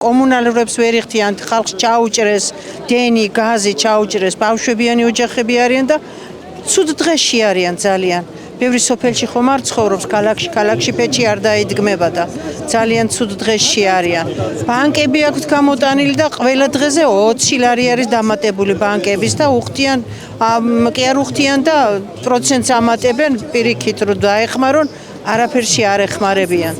კომუნალურებს ვერ იხდიან, ხალხს ჩაუჭრეს, დენი, გაზი ჩაუჭრეს, ბავშვებიანი ოჯახები არიან და ცუდ დღეში არიან ძალიან. ბევრი სოფელში ხომ არ ცხოვრობს, ქალაქში პეჭი არ დაიდგმება და ძალიან ცუდ დღეში არიან. ბანკები აქვთ გამოტანილი და ყველა დღეზე 20 ლარი არის დამატებული ბანკების და უხდიან, კი არ უხდიან და პროცენტს ამატებენ პირიქით რომ დაეხმარონ, არაფერში არ ეხმარებიან.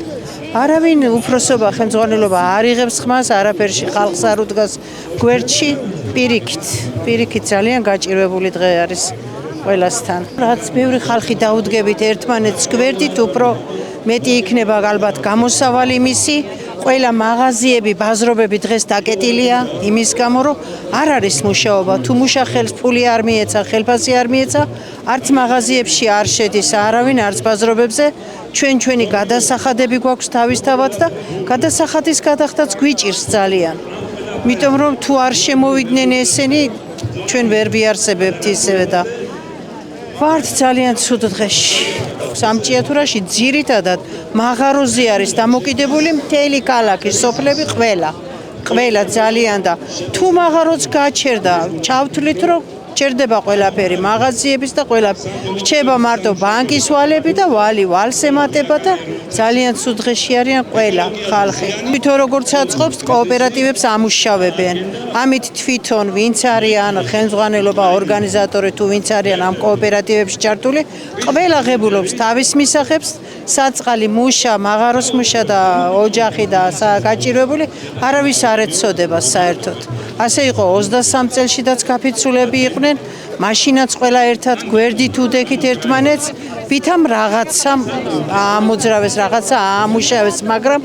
არავინ უფროსობა, ხელმძღვანელობა არ იღებს ხმას, არაფერში ხალხს არ უდგას გვერდში, პირიქით ძალიან გაჭირვებული დღე არის ყველასთან. რაც ბევრი ხალხი დაუდგებით ერთმანეთს გვერდით, უფრო მეტი იქნება ალბათ გამოსავალი მისი. ყველა მაღაზიები, ბაზრობები დღეს დაკეტილია იმის გამო, რომ არ არის მუშაობა. თუ მუშახელს ფული არ მიეცა, ხელფასი არ მიეცა, არც მაღაზიებში არ შედის არავინ, არც ბაზრობებზე. ჩვენი გადასახადები გვაქვს თავისთავად და გადასახადის გადახდაც გვიჭირს ძალიან. იმიტომ რომ თუ არ შემოვიდნენ ესენი, ჩვენ ვერ ვიარსებებთ ისევე და ვართ ძალიან ცუდ დღეში. სამჭიათურაში ძირითადად მაღაროზე არის დამოკიდებული მთელი ქალაქი, სოფლები ყველა ძალიან და თუ მაღაროც გაჩერდა, ჩავთვლით რომ ჩერდება ყველაფერი, მაღაზიების და ყველაფერი. რჩება მარტო ბანკის ვალები და ვალს ემატება და ძალიან ცუდ დღეში არიან ყველა ხალხი. თვითონ როგორც აწყობს კოოპერატივებს ამუშავებენ. ამით თვითონ ვინც არიან ხელმძღვანელობა, ორგანიზატორი თუ ვინც არიან ამ კოოპერატივებში ჩართული, ყველა ღებულობს თავის მისაღებს, საწყალი მუშა, მაღაროს მუშა და ოჯახი და გაჭირვებული არავის არ ეცოდება საერთოდ. ასე იყო 23 წელშიდაც გაფიცულები იყვნენ, მაშინაც ყველა ერთად გვერდით უდექით ერთმანეთს, ვითამ რაღაცა ამოძრავეს, რაღაცა ამუშავეს, მაგრამ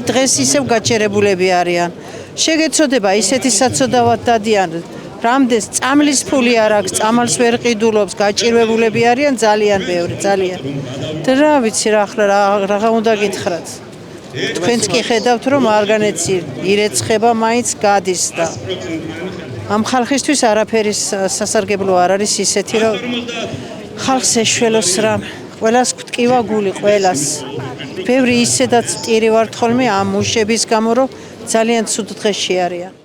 დღეს ისევ გაჩერებულები არიან. შეგეცოდება ისეთი საცოდავად დადიან, რამდენს წამლის ფული არ აქვს, წამალს ვერ ყიდულობს, გაჭირვებულები არიან ძალიან ბევრი, ძალიან. და რა ვიცი რა უნდა გითხრათ. თქვენც კი ხედავთ რომ მარგანეცი ირეცხება მაინც გადის და ამ ხალხისთვის არაფერი სასარგებლო არ არის ისეთი რომ ხალხს ეშველოს რამ ყველას გვტკივა გული ყველას ბევრი ისედაც ტირი ვართ ხოლმე ამ მუშების გამო რომ ძალიან ცუდ დღეში არიან